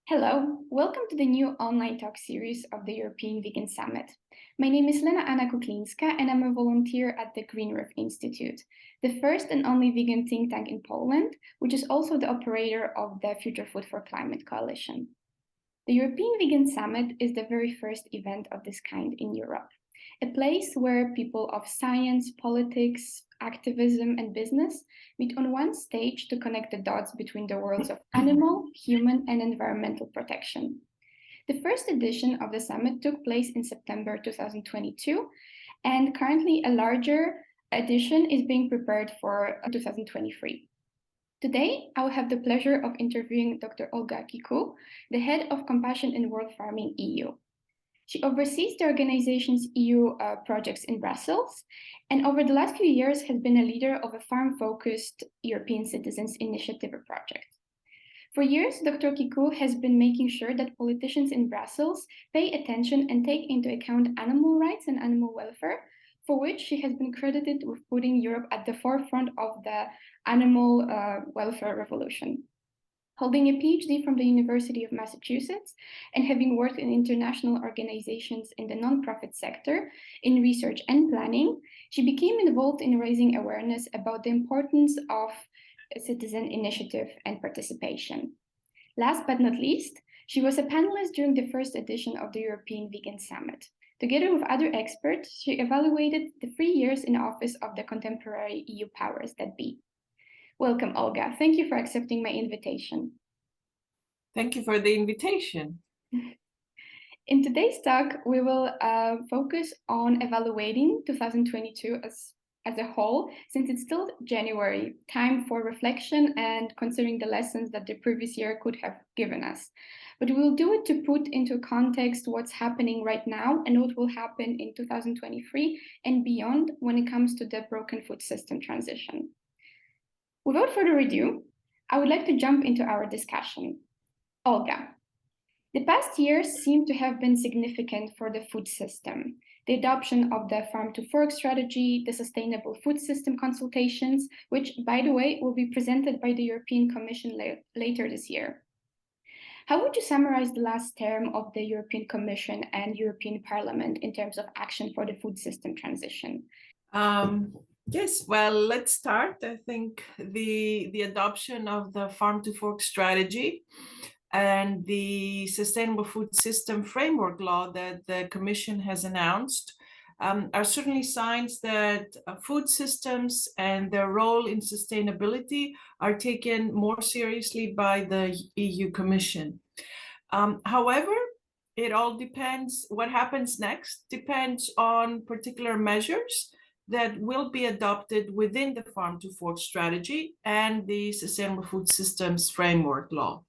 Hello, welcome to the new online talk series of the European Vegan Summit. My name is Lena Anna Kuklińska and I'm a volunteer at the Green Roof Institute, the first and only vegan think tank in Poland, which is also the operator of the Future Food for Climate Coalition. The European Vegan Summit is the very first event of this kind in Europe, a place where people of science, politics, activism, and business meet on one stage to connect the dots between the worlds of animal, human, and environmental protection. The first edition of the summit took place in September 2022, and currently a larger edition is being prepared for 2023. Today, I will have the pleasure of interviewing Dr. Olga Kikou, the head of Compassion in World Farming EU. She oversees the organization's EU projects in Brussels, and over the last few years has been a leader of a farm-focused European Citizens Initiative project. For years, Dr. Kikou has been making sure that politicians in Brussels pay attention and take into account animal rights and animal welfare, for which she has been credited with putting Europe at the forefront of the animal welfare revolution. Holding a PhD from the University of Massachusetts and having worked in international organizations in the nonprofit sector in research and planning, she became involved in raising awareness about the importance of citizen initiative and participation. Last but not least, she was a panelist during the first edition of the European Vegan Summit. Together with other experts, she evaluated the 3 years in office of the contemporary EU powers that be. Welcome, Olga. Thank you for accepting my invitation. Thank you for the invitation. In today's talk, we will focus on evaluating 2022 as a whole, since it's still January, time for reflection and considering the lessons that the previous year could have given us. But we'll do it to put into context what's happening right now and what will happen in 2023 and beyond when it comes to the broken food system transition. Without further ado, I would like to jump into our discussion. Olga, the past years seem to have been significant for the food system. The adoption of the farm-to-fork strategy, the sustainable food system consultations, which, by the way, will be presented by the European Commission later this year. How would you summarize the last term of the European Commission and European Parliament in terms of action for the food system transition? Yes, well, let's start. I think the adoption of the farm-to-fork strategy and the Sustainable Food System Framework Law that the Commission has announced are certainly signs that food systems and their role in sustainability are taken more seriously by the EU Commission. However, it all depends, what happens next depends on particular measures that will be adopted within the farm-to-fork strategy and the Sustainable Food Systems Framework Law.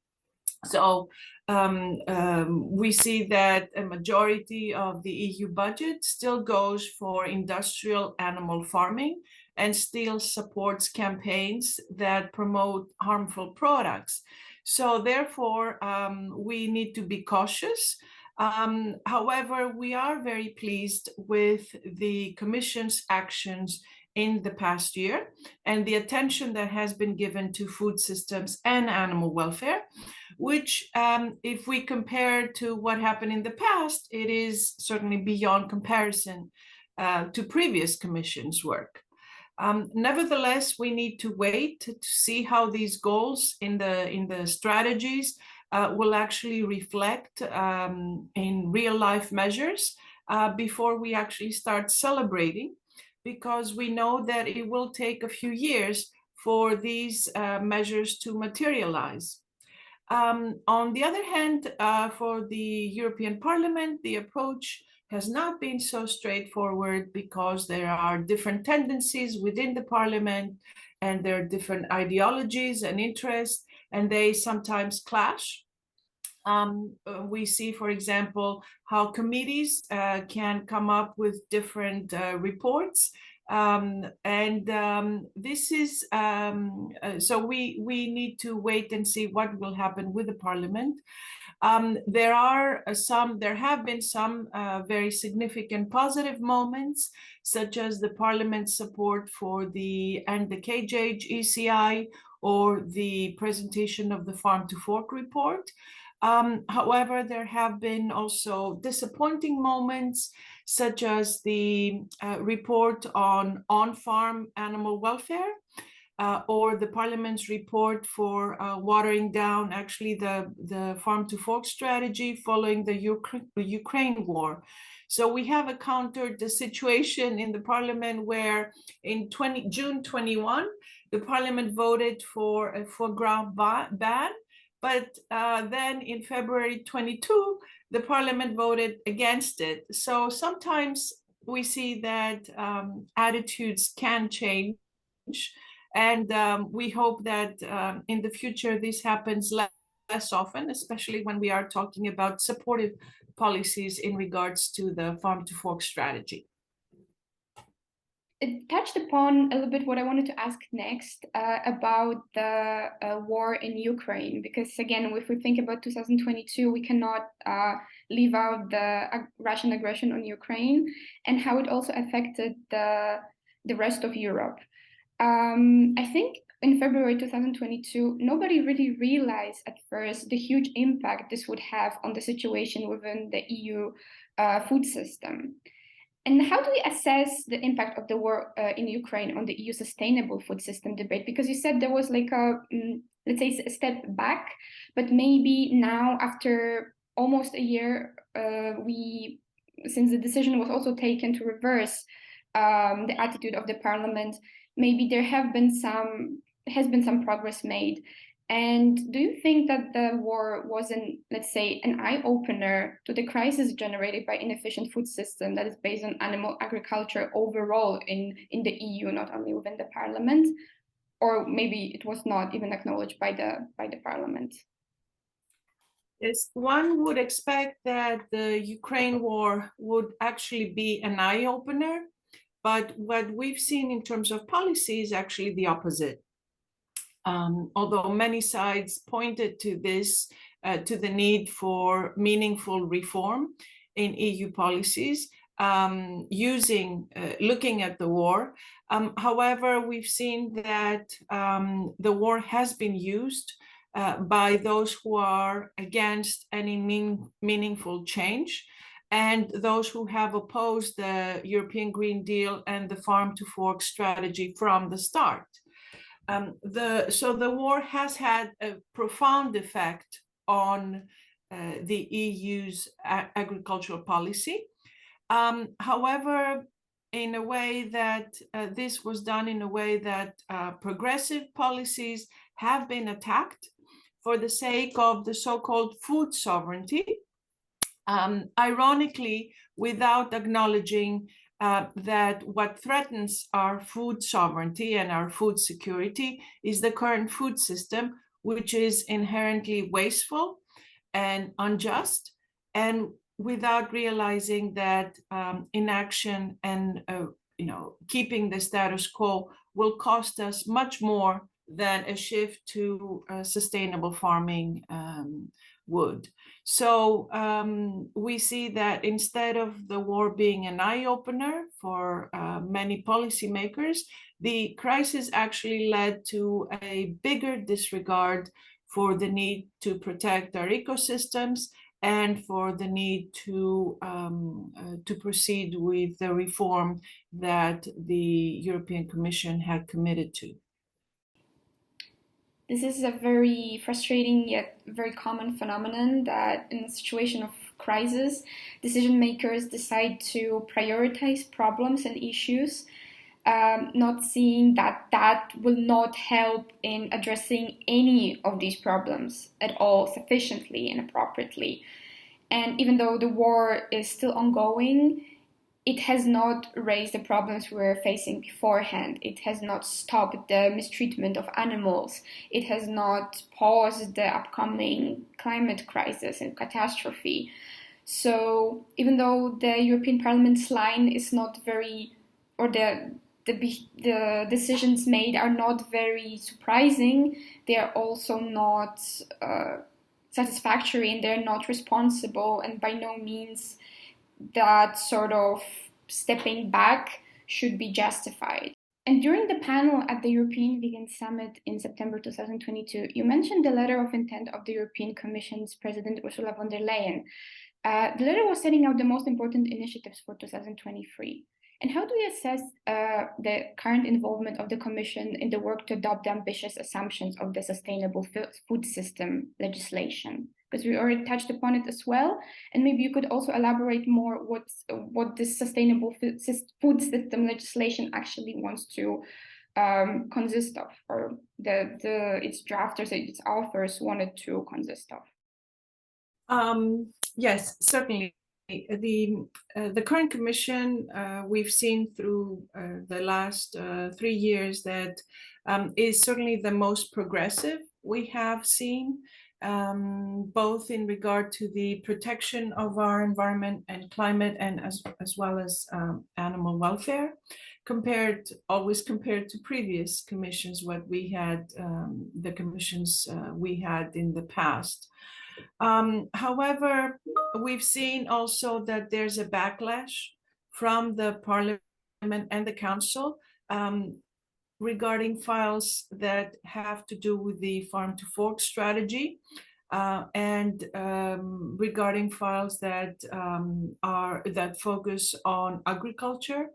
So we see that a majority of the EU budget still goes for industrial animal farming and still supports campaigns that promote harmful products. So therefore, we need to be cautious. However, we are very pleased with the Commission's actions in the past year and the attention that has been given to food systems and animal welfare, which if we compare to what happened in the past, it is certainly beyond comparison to previous Commission's work. Nevertheless, we need to wait to see how these goals in the strategies will actually reflect in real life measures before we actually start celebrating, because we know that it will take a few years for these measures to materialize. On the other hand, for the European Parliament, the approach has not been so straightforward because there are different tendencies within the Parliament and there are different ideologies and interests, and they sometimes clash. We see, for example, how committees can come up with different reports. This is, so we need to wait and see what will happen with the Parliament. There have been some very significant positive moments, such as the Parliament's support for the End the Cage Age ECI or the presentation of the Farm to Fork report. However, there have been also disappointing moments, such as the report on-farm animal welfare, or the Parliament's report for watering down actually the farm-to-fork strategy following the Ukraine war. So we have encountered the situation in the Parliament where in June 21, the Parliament voted for a foie gras ban, but then in February 22, the Parliament voted against it. So sometimes we see that attitudes can change. And we hope that in the future this happens less often, especially when we are talking about supportive policies in regards to the farm-to-fork strategy. It touched upon a little bit what I wanted to ask next about the war in Ukraine, because again, if we think about 2022, we cannot leave out the Russian aggression on Ukraine and how it also affected the rest of Europe. I think in February 2022, nobody really realized at first the huge impact this would have on the situation within the EU food system. And how do we assess the impact of the war in Ukraine on the EU sustainable food system debate? Because you said there was like a, let's say, a step back, but maybe now after almost a year, since the decision was also taken to reverse the attitude of the parliament, maybe there has been some progress made. And do you think that the war was let's say, an eye-opener to the crisis generated by inefficient food system that is based on animal agriculture overall in the EU, not only within the parliament? Or maybe it was not even acknowledged by the parliament? Yes, one would expect that the Ukraine war would actually be an eye-opener, but what we've seen in terms of policy is actually the opposite. Although many sides pointed to this, to the need for meaningful reform in EU policies, looking at the war. However, we've seen that the war has been used by those who are against any meaningful change, and those who have opposed the European Green Deal and the farm-to-fork strategy from the start. So the war has had a profound effect on the EU's agricultural policy. However, in a way that this was done in a way that progressive policies have been attacked for the sake of the so-called food sovereignty, ironically, without acknowledging that what threatens our food sovereignty and our food security is the current food system, which is inherently wasteful and unjust, and without realizing that inaction and keeping the status quo will cost us much more than a shift to sustainable farming would. So we see that instead of the war being an eye-opener for many policymakers, the crisis actually led to a bigger disregard for the need to protect our ecosystems and for the need to proceed with the reform that the European Commission had committed to. This is a very frustrating yet very common phenomenon that in a situation of crisis, decision makers decide to prioritize problems and issues, not seeing that will not help in addressing any of these problems at all sufficiently and appropriately. And even though the war is still ongoing, it has not raised the problems we were facing beforehand. It has not stopped the mistreatment of animals. It has not paused the upcoming climate crisis and catastrophe. So even though the European Parliament's line is not very, or the decisions made are not very surprising, they are also not satisfactory, and they're not responsible, and by no means that sort of stepping back should be justified. And during the panel at the European Vegan Summit in September 2022, you mentioned the letter of intent of the European Commission's President Ursula von der Leyen. The letter was setting out the most important initiatives for 2023. And how do you assess the current involvement of the Commission in the work to adopt the ambitious assumptions of the sustainable food system legislation? Because we already touched upon it as well. And maybe you could also elaborate more what this sustainable food system legislation actually wants to consist of, or its drafters, its authors wanted to consist of. Yes, certainly. The current commission, we've seen through the last 3 years that is certainly the most progressive we have seen, both in regard to the protection of our environment and climate, and as well as animal welfare, always compared to previous commissions, what we had, the commissions we had in the past. However, we've seen also that there's a backlash from the Parliament and the Council regarding files that have to do with the farm to fork strategy, and regarding files that focus on agriculture.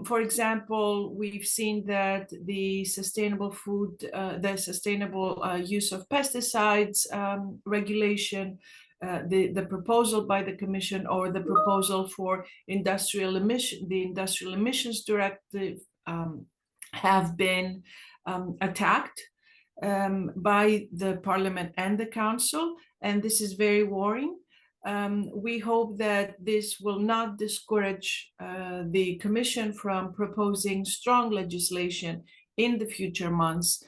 For example, we've seen that the sustainable use of pesticides regulation, the proposal by the Commission, or the proposal for the Industrial Emissions Directive, have been attacked by the Parliament and the Council, and this is very worrying. We hope that this will not discourage the Commission from proposing strong legislation in the future months,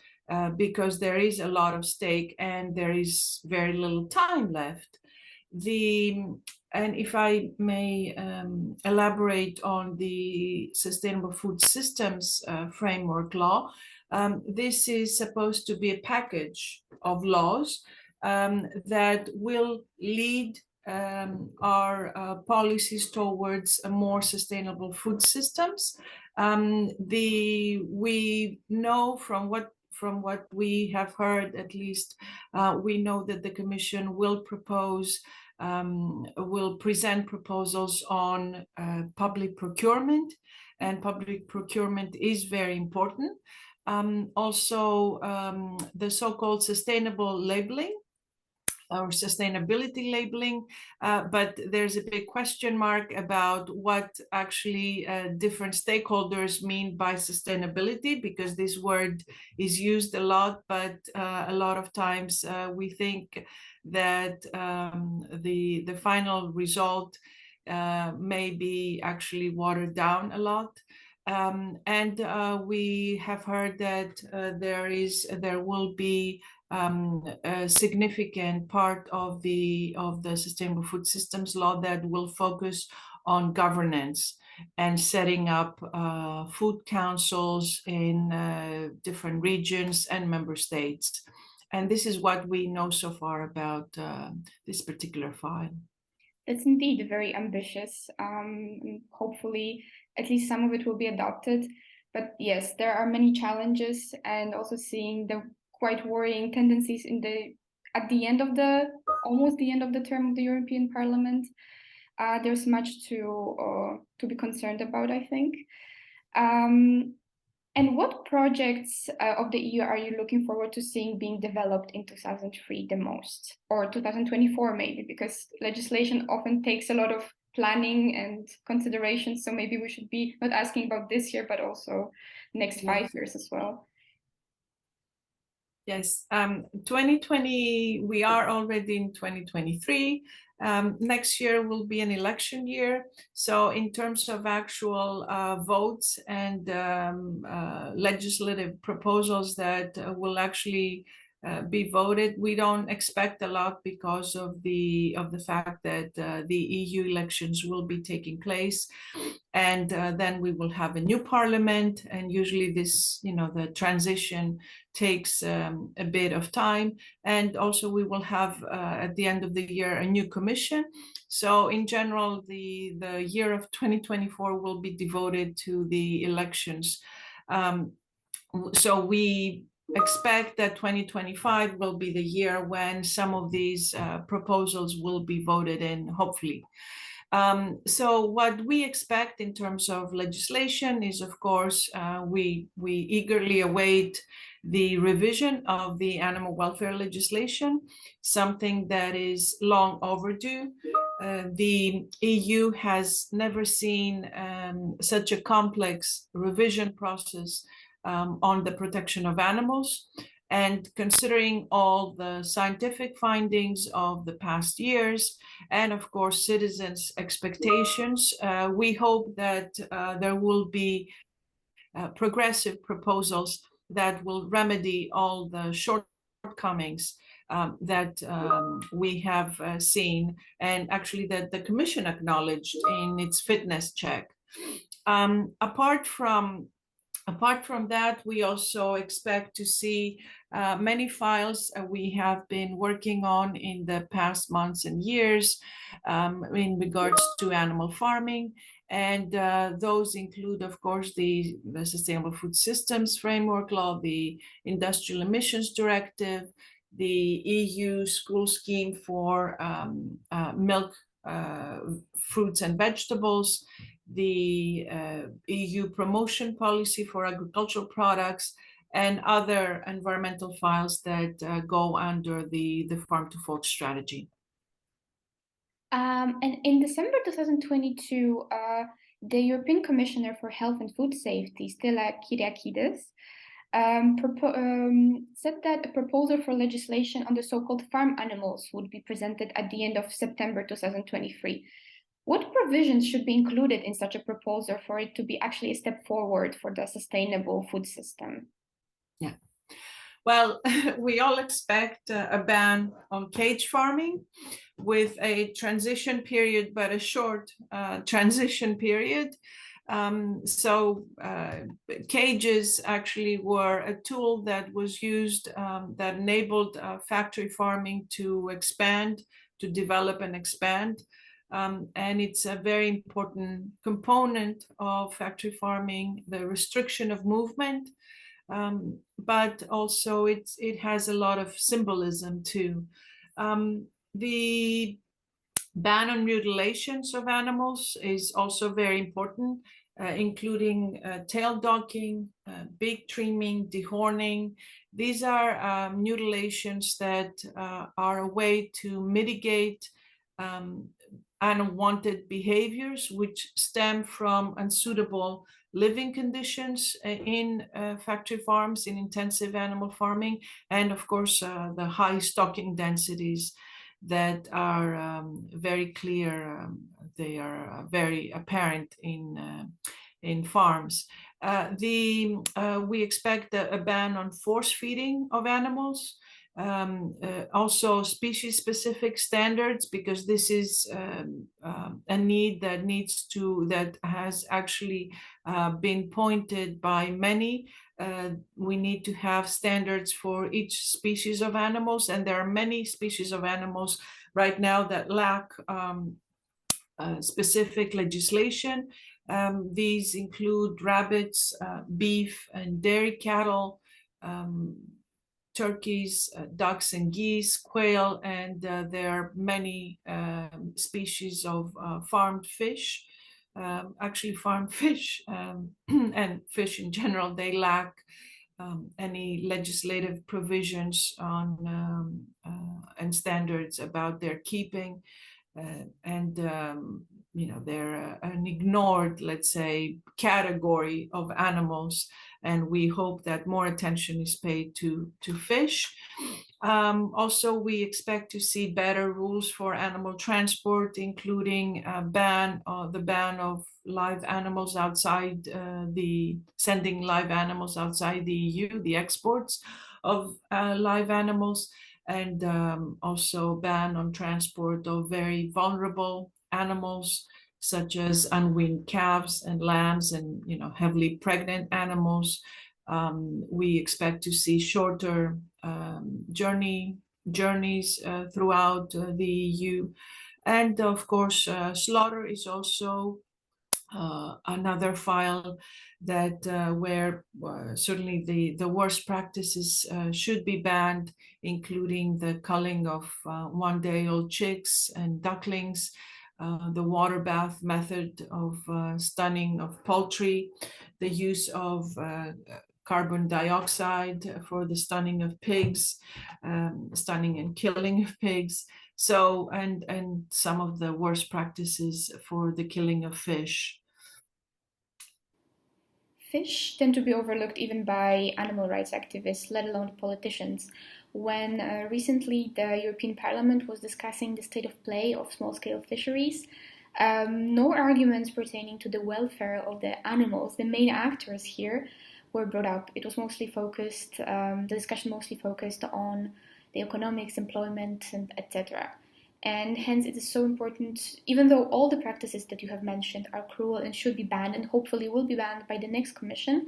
because there is a lot of stake and there is very little time left. And if I may elaborate on the Sustainable Food Systems Framework Law, this is supposed to be a package of laws that will lead our policies towards a more sustainable food systems. We know from what we have heard, at least, we know that the Commission will present proposals on public procurement, and public procurement is very important. Also, the so-called sustainable labeling, or sustainability labeling, but there's a big question mark about what actually different stakeholders mean by sustainability, because this word is used a lot, but a lot of times we think that the final result may be actually watered down a lot. And we have heard that there will be a significant part of the Sustainable Food Systems Law that will focus on governance and setting up food councils in different regions and member states. And this is what we know so far about this particular file. It's indeed very ambitious. Hopefully, at least some of it will be adopted. But yes, there are many challenges, and also seeing the quite worrying tendencies almost the end of the term of the European Parliament. There's much to be concerned about, I think. And what projects of the EU are you looking forward to seeing being developed in 2003 the most, or 2024 maybe, because legislation often takes a lot of planning and consideration, so maybe we should be not asking about this year, but also next 5 years as well. Yes, 2020, we are already in 2023. Next year will be an election year. So in terms of actual votes and legislative proposals that will actually be voted, we don't expect a lot, because of the fact that the EU elections will be taking place, and then we will have a new parliament, and usually this, the transition takes a bit of time, and also we will have at the end of the year a new commission. So in general, the year of 2024 will be devoted to the elections. So we expect that 2025 will be the year when some of these proposals will be voted in, hopefully. So what we expect in terms of legislation is, of course, we eagerly await the revision of the animal welfare legislation, something that is long overdue. The EU has never seen such a complex revision process on the protection of animals. And considering all the scientific findings of the past years, and of course, citizens' expectations, we hope that there will be progressive proposals that will remedy all the shortcomings that we have seen, and actually that the Commission acknowledged in its fitness check. Apart from that, we also expect to see many files we have been working on in the past months and years in regards to animal farming. And those include, of course, the Sustainable Food Systems Framework Law, the Industrial Emissions Directive, the EU School Scheme for Milk, Fruits and Vegetables, the EU Promotion Policy for Agricultural Products, and other environmental files that go under the Farm to Fork strategy. And in December 2022, the European Commissioner for Health and Food Safety, Stella Kyriakides, said that a proposal for legislation on the so-called farm animals would be presented at the end of September 2023. What provisions should be included in such a proposal for it to be actually a step forward for the sustainable food system? Yeah. Well, we all expect a ban on cage farming with a transition period, but a short transition period. Cages actually were a tool that was used that enabled factory farming to expand, to develop and expand. And it's a very important component of factory farming, the restriction of movement. But also it has a lot of symbolism too. The ban on mutilations of animals is also very important, including tail docking, beak trimming, dehorning. These are mutilations that are a way to mitigate unwanted behaviors which stem from unsuitable living conditions in factory farms, in intensive animal farming, and of course the high stocking densities that are very clear. They are very apparent in farms. We expect a ban on force feeding of animals. Also species-specific standards, because this is a need that has actually been pointed by many. We need to have standards for each species of animals, and there are many species of animals right now that lack specific legislation. These include rabbits, beef and dairy cattle, turkeys, ducks and geese, quail, and there are many species of farmed fish. Actually, farmed fish and fish in general, they lack any legislative provisions on and standards about their keeping, and they're an ignored, let's say, category of animals, and we hope that more attention is paid to fish. Also, we expect to see better rules for animal transport, including the ban of live animals outside sending live animals outside the EU, the exports of live animals, and also ban on transport of very vulnerable animals, such as unweaned calves and lambs, and heavily pregnant animals. We expect to see shorter journeys throughout the EU, and of course, slaughter is also another file that where certainly the worst practices should be banned, including the culling of one-day-old chicks and ducklings, the water bath method of stunning of poultry, the use of carbon dioxide for the stunning of pigs, stunning and killing of pigs. So, and some of the worst practices for the killing of fish. Fish tend to be overlooked even by animal rights activists, let alone politicians. When recently the European Parliament was discussing the state of play of small-scale fisheries, no arguments pertaining to the welfare of the animals, the main actors here, were brought up. It was mostly focused, the discussion mostly focused on the economics, employment, and etc. And hence it is so important, even though all the practices that you have mentioned are cruel and should be banned and hopefully will be banned by the next commission,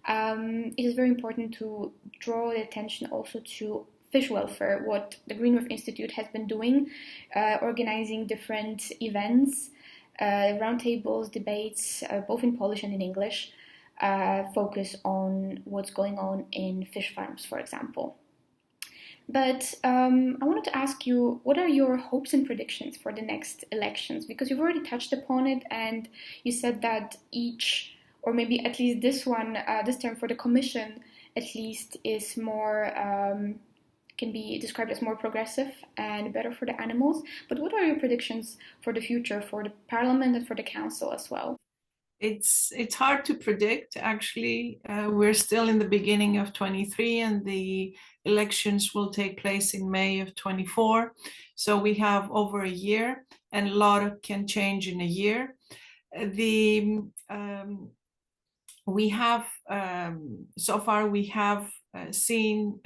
it is very important to draw the attention also to fish welfare, what the Green Reef Institute has been doing, organizing different events, roundtables, debates, both in Polish and in English, focus on what's going on in fish farms, for example. But I wanted to ask you, what are your hopes and predictions for the next elections? Because you've already touched upon it, and you said that each, or maybe at least this one, this term for the Commission, at least is more, can be described as more progressive and better for the animals. But what are your predictions for the future, for the Parliament and for the Council as well? It's hard to predict, actually. We're still in the beginning of 23 and the elections will take place in May of 24. So we have over a year and a lot can change in a year. We have, so far we have seen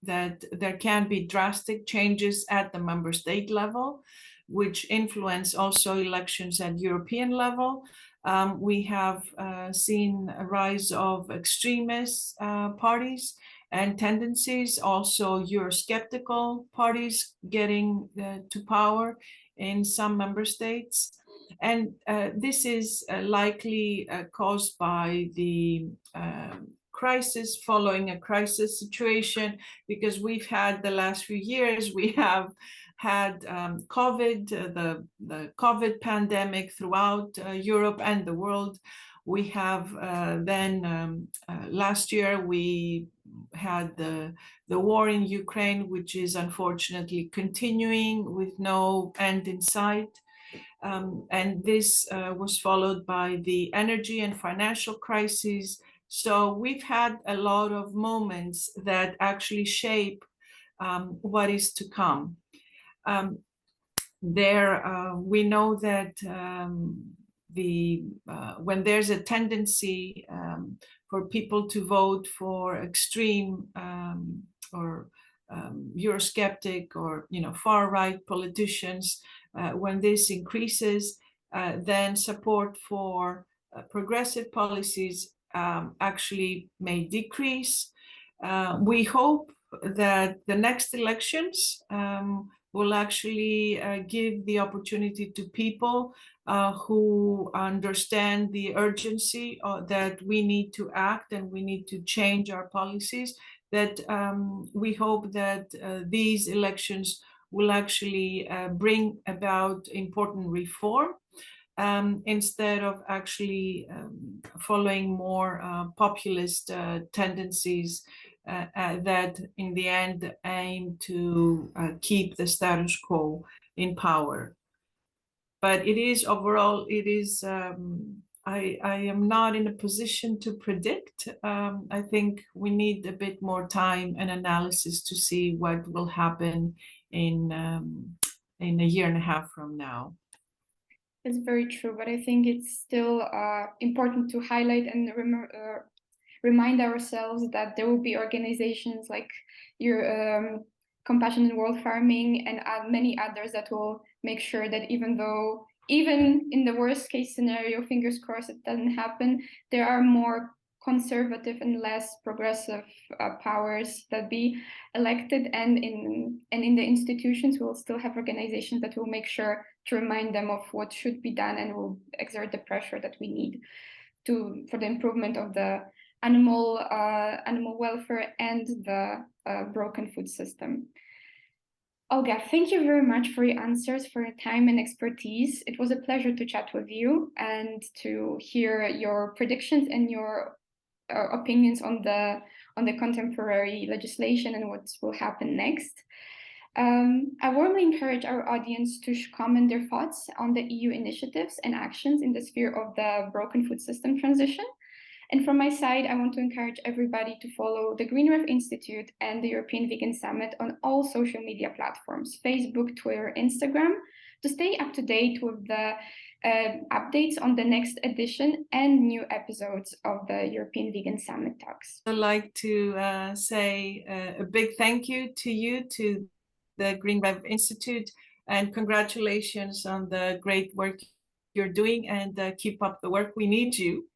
that there can be drastic changes at the member state level, which influence also elections at European level. We have seen a rise of extremist parties and tendencies, also Eurosceptical parties getting to power in some member states. And this is likely caused by the crisis following a crisis situation, because we've had the last few years, we have had COVID, the COVID pandemic throughout Europe and the world. We have then last year we had the war in Ukraine, which is unfortunately continuing with no end in sight. And this was followed by the energy and financial crises. So we've had a lot of moments that actually shape what is to come. We know that when there's a tendency for people to vote for extreme or Eurosceptic or far-right politicians, when this increases, then support for progressive policies actually may decrease. We hope that the next elections will actually give the opportunity to people who understand the urgency that we need to act and we need to change our policies, that we hope that these elections will actually bring about important reform instead of actually following more populist tendencies that in the end aim to keep the status quo in power. But it is overall, it is, I am not in a position to predict. I think we need a bit more time and analysis to see what will happen in a year and a half from now. That's very true, but I think it's still important to highlight and remind ourselves that there will be organizations like your Compassion in World Farming and many others that will make sure that even in the worst case scenario, fingers crossed it doesn't happen, there are more conservative and less progressive powers that be elected, and in the institutions we will still have organizations that will make sure to remind them of what should be done and will exert the pressure that we need for the improvement of the animal welfare and the broken food system. Olga, thank you very much for your answers, for your time and expertise. It was a pleasure to chat with you and to hear your predictions and your opinions on the contemporary legislation and what will happen next. I warmly encourage our audience to comment their thoughts on the EU initiatives and actions in the sphere of the broken food system transition. And from my side, I want to encourage everybody to follow the Green Ref Institute and the European Vegan Summit on all social media platforms, Facebook, Twitter, Instagram, to stay up to date with the updates on the next edition and new episodes of the European Vegan Summit Talks. I'd like to say a big thank you to the Green Ref Institute, and congratulations on the great work you're doing, and keep up the work. We need you.